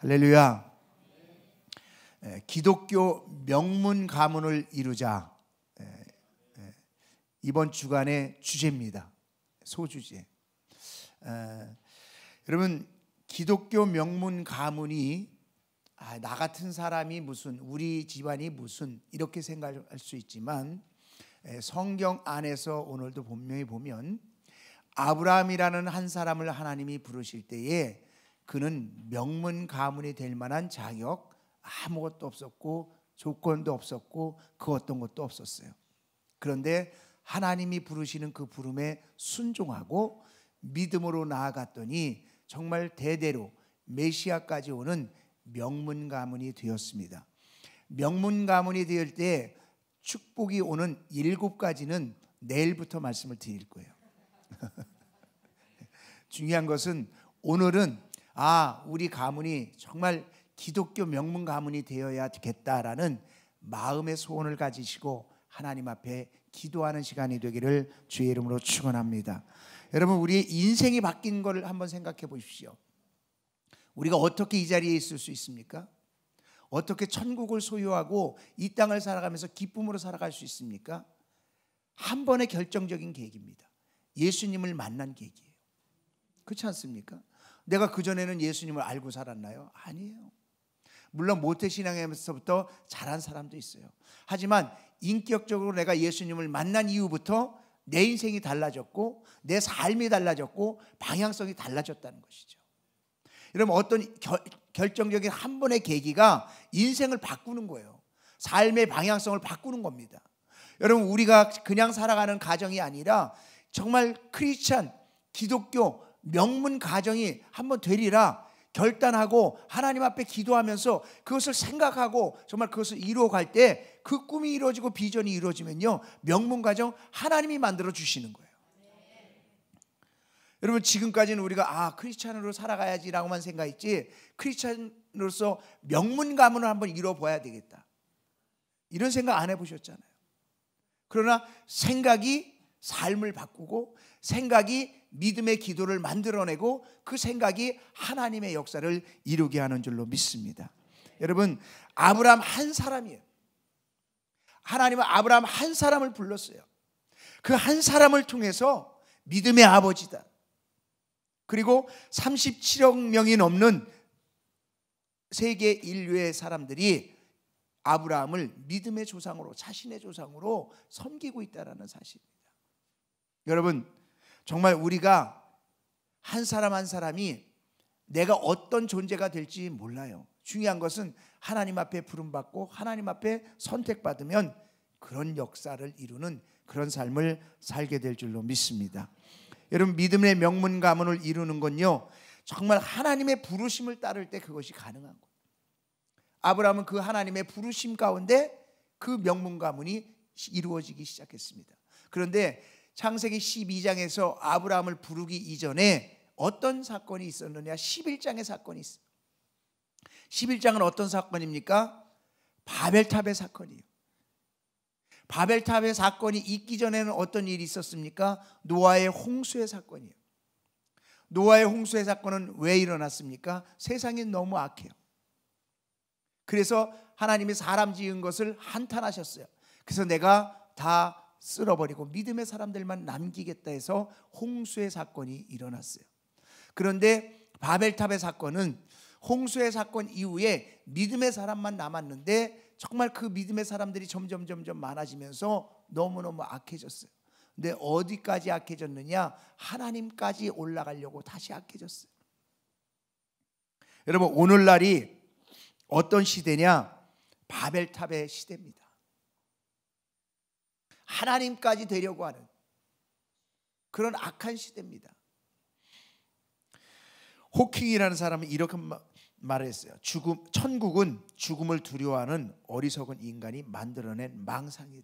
할렐루야. 기독교 명문 가문을 이루자. 이번 주간의 주제입니다. 소주제. 여러분, 기독교 명문 가문이 나 같은 사람이 무슨, 우리 집안이 무슨, 이렇게 생각할 수 있지만 성경 안에서 오늘도 분명히 보면 아브라함이라는 한 사람을 하나님이 부르실 때에 그는 명문 가문이 될 만한 자격 아무것도 없었고 조건도 없었고 그 어떤 것도 없었어요. 그런데 하나님이 부르시는 그 부름에 순종하고 믿음으로 나아갔더니 정말 대대로 메시아까지 오는 명문 가문이 되었습니다. 명문 가문이 될 때 축복이 오는 7가지는 내일부터 말씀을 드릴 거예요. 중요한 것은 오늘은 우리 가문이 정말 기독교 명문 가문이 되어야겠다라는 마음의 소원을 가지시고 하나님 앞에 기도하는 시간이 되기를 주의 이름으로 축원합니다. 여러분, 우리의 인생이 바뀐 것을 한번 생각해 보십시오. 우리가 어떻게 이 자리에 있을 수 있습니까? 어떻게 천국을 소유하고 이 땅을 살아가면서 기쁨으로 살아갈 수 있습니까? 한 번의 결정적인 계기입니다. 예수님을 만난 계기예요. 그렇지 않습니까? 내가 그전에는 예수님을 알고 살았나요? 아니에요. 물론 모태신앙에서부터 자란 사람도 있어요. 하지만 인격적으로 내가 예수님을 만난 이후부터 내 인생이 달라졌고 내 삶이 달라졌고 방향성이 달라졌다는 것이죠. 여러분, 어떤 결정적인 한 번의 계기가 인생을 바꾸는 거예요. 삶의 방향성을 바꾸는 겁니다. 여러분, 우리가 그냥 살아가는 가정이 아니라 정말 크리스찬 기독교 명문 가정이 한번 되리라 결단하고 하나님 앞에 기도하면서 그것을 생각하고 정말 그것을 이루어갈 때 그 꿈이 이루어지고 비전이 이루어지면요, 명문 가정 하나님이 만들어 주시는 거예요. 여러분, 지금까지는 우리가 크리스찬으로 살아가야지라고만 생각했지 크리스찬으로서 명문 가문을 한번 이뤄봐야 되겠다 이런 생각 안 해보셨잖아요. 그러나 생각이 삶을 바꾸고 생각이 믿음의 기도를 만들어내고 그 생각이 하나님의 역사를 이루게 하는 줄로 믿습니다. 여러분, 아브라함 한 사람이에요. 하나님은 아브라함 한 사람을 불렀어요. 그 한 사람을 통해서 믿음의 아버지다. 그리고 37억 명이 넘는 세계 인류의 사람들이 아브라함을 믿음의 조상으로, 자신의 조상으로 섬기고 있다는 사실입니다. 여러분, 정말 우리가 한 사람 한 사람이 내가 어떤 존재가 될지 몰라요. 중요한 것은 하나님 앞에 부름받고 하나님 앞에 선택받으면 그런 역사를 이루는 그런 삶을 살게 될 줄로 믿습니다. 여러분, 믿음의 명문 가문을 이루는 건요, 정말 하나님의 부르심을 따를 때 그것이 가능한 거예요. 아브라함은 그 하나님의 부르심 가운데 그 명문 가문이 이루어지기 시작했습니다. 그런데 창세기 12장에서 아브라함을 부르기 이전에 어떤 사건이 있었느냐? 11장의 사건이 있어요. 11장은 어떤 사건입니까? 바벨탑의 사건이에요. 바벨탑의 사건이 있기 전에는 어떤 일이 있었습니까? 노아의 홍수의 사건이에요. 노아의 홍수의 사건은 왜 일어났습니까? 세상이 너무 악해요. 그래서 하나님이 사람 지은 것을 한탄하셨어요. 그래서 내가 다 쓸어버리고 믿음의 사람들만 남기겠다 해서 홍수의 사건이 일어났어요. 그런데 바벨탑의 사건은 홍수의 사건 이후에 믿음의 사람만 남았는데 정말 그 믿음의 사람들이 점점 많아지면서 너무너무 악해졌어요. 근데 어디까지 악해졌느냐? 하나님까지 올라가려고 다시 악해졌어요. 여러분, 오늘날이 어떤 시대냐? 바벨탑의 시대입니다. 하나님까지 되려고 하는 그런 악한 시대입니다. 호킹이라는 사람은 이렇게 말을 했어요. 천국은 죽음을 두려워하는 어리석은 인간이 만들어낸 망상이래.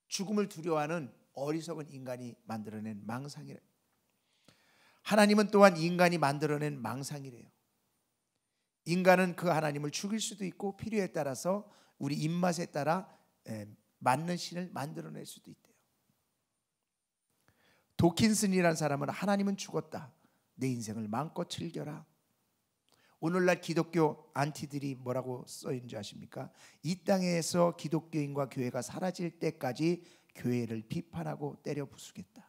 죽음을 두려워하는 어리석은 인간이 만들어낸 망상이래. 하나님은 또한 인간이 만들어낸 망상이래요. 인간은 그 하나님을 죽일 수도 있고 필요에 따라서 우리 입맛에 따라 맞는 신을 만들어낼 수도 있대요. 도킨슨이라는 사람은 하나님은 죽었다. 내 인생을 마음껏 즐겨라. 오늘날 기독교 안티들이 뭐라고 써 있는지 아십니까? 이 땅에서 기독교인과 교회가 사라질 때까지 교회를 비판하고 때려 부수겠다.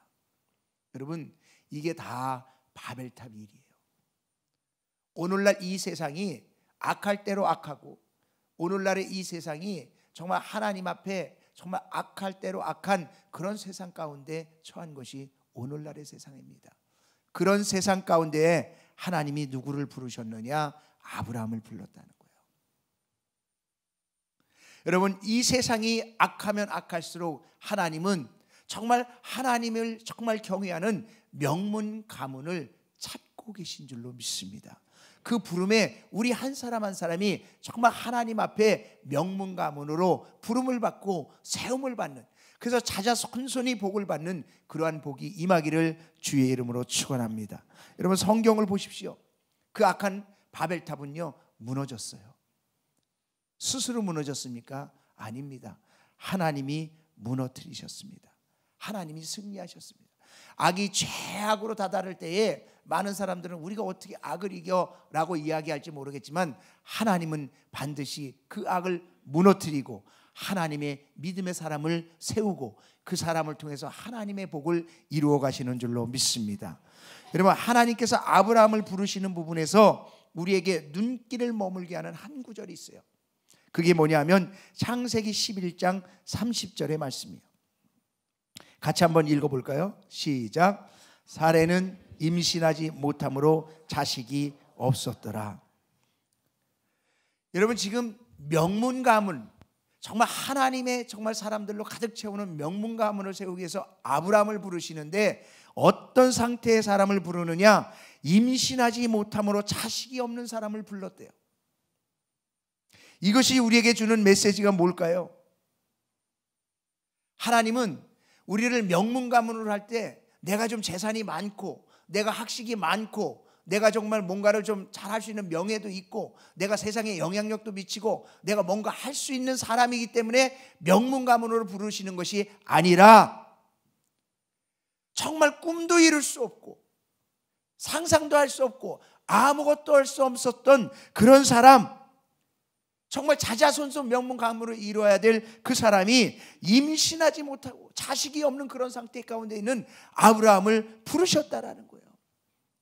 여러분, 이게 다 바벨탑 일이에요. 오늘날 이 세상이 악할 대로 악하고, 오늘날의 이 세상이 정말 하나님 앞에 정말 악할 대로 악한 그런 세상 가운데 처한 것이 오늘날의 세상입니다. 그런 세상 가운데에 하나님이 누구를 부르셨느냐? 아브라함을 불렀다는 거예요. 여러분, 이 세상이 악하면 악할수록 하나님은 정말 하나님을 정말 경외하는 명문 가문을 찾고 계신 줄로 믿습니다. 그 부름에 우리 한 사람 한 사람이 정말 하나님 앞에 명문 가문으로 부름을 받고 세움을 받는, 그래서 자자손손이 복을 받는 그러한 복이 임하기를 주의 이름으로 축원합니다. 여러분, 성경을 보십시오. 그 악한 바벨탑은요 무너졌어요. 스스로 무너졌습니까? 아닙니다. 하나님이 무너뜨리셨습니다. 하나님이 승리하셨습니다. 악이 죄악으로 다다를 때에 많은 사람들은 우리가 어떻게 악을 이겨라고 이야기할지 모르겠지만, 하나님은 반드시 그 악을 무너뜨리고 하나님의 믿음의 사람을 세우고 그 사람을 통해서 하나님의 복을 이루어 가시는 줄로 믿습니다. 여러분, 하나님께서 아브라함을 부르시는 부분에서 우리에게 눈길을 머물게 하는 한 구절이 있어요. 그게 뭐냐면 창세기 11장 30절의 말씀이에요. 같이 한번 읽어볼까요? 시작. 사레는 임신하지 못함으로 자식이 없었더라. 여러분, 지금 명문 가문, 정말 하나님의 정말 사람들로 가득 채우는 명문 가문을 세우기 위해서 아브라함을 부르시는데, 어떤 상태의 사람을 부르느냐? 임신하지 못함으로 자식이 없는 사람을 불렀대요. 이것이 우리에게 주는 메시지가 뭘까요? 하나님은 우리를 명문 가문으로 할 때 내가 좀 재산이 많고, 내가 학식이 많고, 내가 정말 뭔가를 좀 잘할 수 있는 명예도 있고, 내가 세상에 영향력도 미치고, 내가 뭔가 할 수 있는 사람이기 때문에 명문 가문으로 부르시는 것이 아니라, 정말 꿈도 이룰 수 없고 상상도 할 수 없고 아무것도 할 수 없었던 그런 사람, 정말 자자손손 명문 가문으로 이루어야 될 그 사람이 임신하지 못하고 자식이 없는 그런 상태 가운데 있는 아브라함을 부르셨다라는 거예요.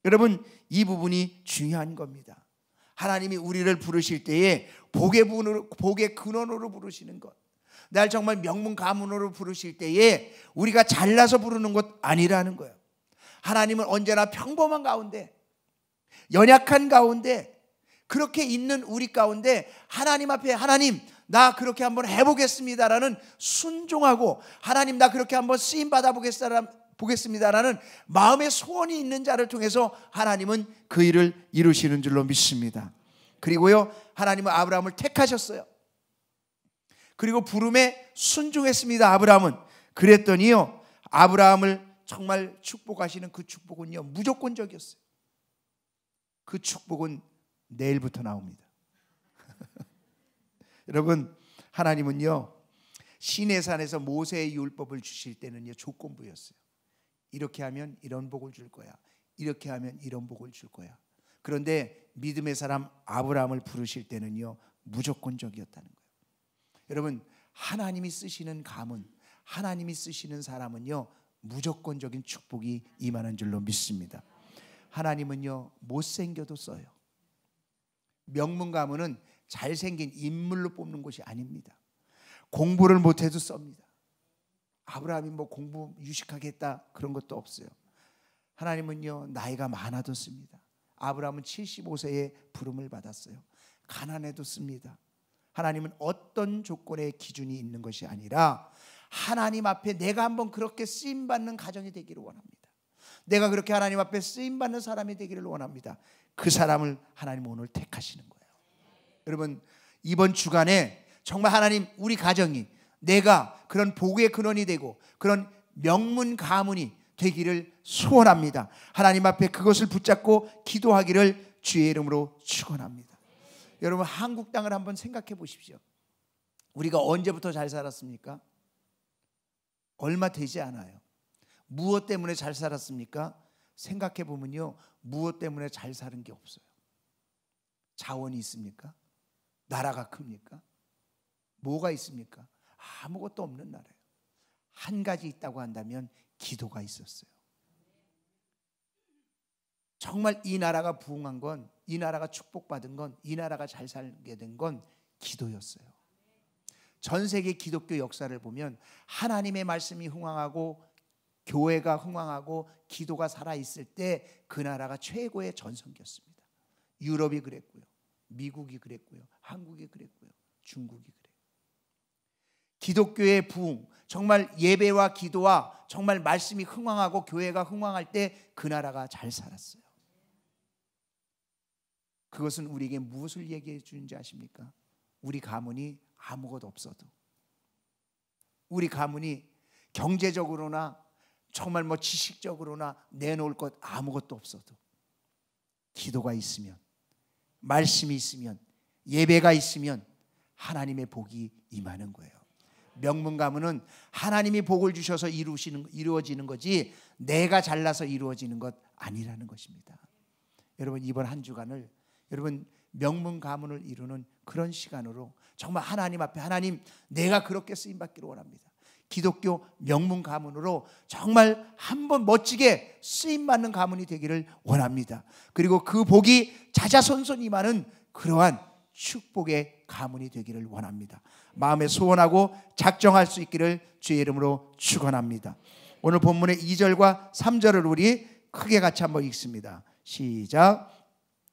여러분, 이 부분이 중요한 겁니다. 하나님이 우리를 부르실 때에 복의 근원으로 부르시는 것, 날 정말 명문 가문으로 부르실 때에 우리가 잘나서 부르는 것 아니라는 거예요. 하나님은 언제나 평범한 가운데, 연약한 가운데, 그렇게 있는 우리 가운데 하나님 앞에, 하나님 나 그렇게 한번 해보겠습니다라는 순종하고, 하나님 나 그렇게 한번 쓰임받아 보겠습니다라는 마음의 소원이 있는 자를 통해서 하나님은 그 일을 이루시는 줄로 믿습니다. 그리고요, 하나님은 아브라함을 택하셨어요. 그리고 부름에 순종했습니다. 아브라함은. 그랬더니요, 아브라함을 정말 축복하시는 그 축복은요 무조건적이었어요. 그 축복은 내일부터 나옵니다. 여러분, 하나님은요 시내산에서 모세의 율법을 주실 때는요 조건부였어요. 이렇게 하면 이런 복을 줄 거야, 이렇게 하면 이런 복을 줄 거야. 그런데 믿음의 사람 아브라함을 부르실 때는요 무조건적이었다는 거예요. 여러분, 하나님이 쓰시는 가문, 하나님이 쓰시는 사람은요 무조건적인 축복이 임하는 줄로 믿습니다. 하나님은요 못생겨도 써요. 명문 가문은 잘생긴 인물로 뽑는 것이 아닙니다. 공부를 못해도 썹니다. 아브라함이 뭐 공부 유식하게 했다 그런 것도 없어요. 하나님은요 나이가 많아도 씁니다. 아브라함은 75세에 부름을 받았어요. 가난해도 씁니다. 하나님은 어떤 조건의 기준이 있는 것이 아니라 하나님 앞에 내가 한번 그렇게 쓰임받는 가정이 되기를 원합니다. 내가 그렇게 하나님 앞에 쓰임받는 사람이 되기를 원합니다. 그 사람을 하나님 오늘 택하시는 거예요. 여러분, 이번 주간에 정말 하나님 우리 가정이, 내가 그런 복의 근원이 되고 그런 명문 가문이 되기를 소원합니다. 하나님 앞에 그것을 붙잡고 기도하기를 주의 이름으로 축원합니다. 여러분, 한국 땅을 한번 생각해 보십시오. 우리가 언제부터 잘 살았습니까? 얼마 되지 않아요. 무엇 때문에 잘 살았습니까? 생각해 보면요 무엇 때문에 잘 사는 게 없어요. 자원이 있습니까? 나라가 큽니까? 뭐가 있습니까? 아무것도 없는 나라예요. 한 가지 있다고 한다면 기도가 있었어요. 정말 이 나라가 부흥한 건, 이 나라가 축복받은 건, 이 나라가 잘 살게 된 건 기도였어요. 전 세계 기독교 역사를 보면 하나님의 말씀이 흥왕하고 교회가 흥왕하고 기도가 살아있을 때 그 나라가 최고의 전성기였습니다. 유럽이 그랬고요, 미국이 그랬고요, 한국이 그랬고요, 중국이 그래요. 기독교의 부흥, 정말 예배와 기도와 정말 말씀이 흥왕하고 교회가 흥왕할 때 그 나라가 잘 살았어요. 그것은 우리에게 무엇을 얘기해 주는지 아십니까? 우리 가문이 아무것도 없어도, 우리 가문이 경제적으로나 정말 지식적으로나 내놓을 것 아무것도 없어도 기도가 있으면, 말씀이 있으면, 예배가 있으면 하나님의 복이 임하는 거예요. 명문 가문은 하나님이 복을 주셔서 이루어지는 거지 내가 잘나서 이루어지는 것 아니라는 것입니다. 여러분, 이번 한 주간을 여러분 명문 가문을 이루는 그런 시간으로 정말 하나님 앞에, 하나님 내가 그렇게 쓰임받기를 원합니다. 기독교 명문 가문으로 정말 한번 멋지게 쓰임받는 가문이 되기를 원합니다. 그리고 그 복이 자자손손 임하는 그러한 축복의 가문이 되기를 원합니다. 마음에 소원하고 작정할 수 있기를 주의 이름으로 축원합니다. 오늘 본문의 2절과 3절을 우리 크게 같이 한번 읽습니다. 시작.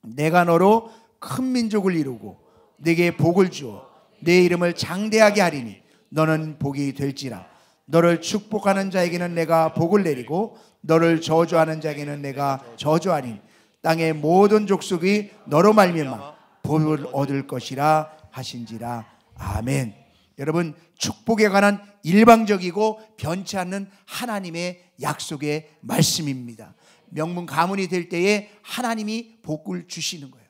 내가 너로 큰 민족을 이루고 네게 복을 주어 내 이름을 장대하게 하리니 너는 복이 될지라. 너를 축복하는 자에게는 내가 복을 내리고 너를 저주하는 자에게는 내가 저주하리니 땅의 모든 족속이 너로 말미암아 복을 얻을 것이라 하신지라. 아멘. 여러분, 축복에 관한 일방적이고 변치 않는 하나님의 약속의 말씀입니다. 명문 가문이 될 때에 하나님이 복을 주시는 거예요.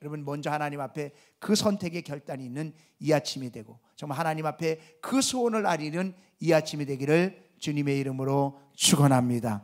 여러분, 먼저 하나님 앞에 그 선택의 결단이 있는 이 아침이 되고 정말 하나님 앞에 그 소원을 아리는 이 아침이 되기를 주님의 이름으로 축원합니다.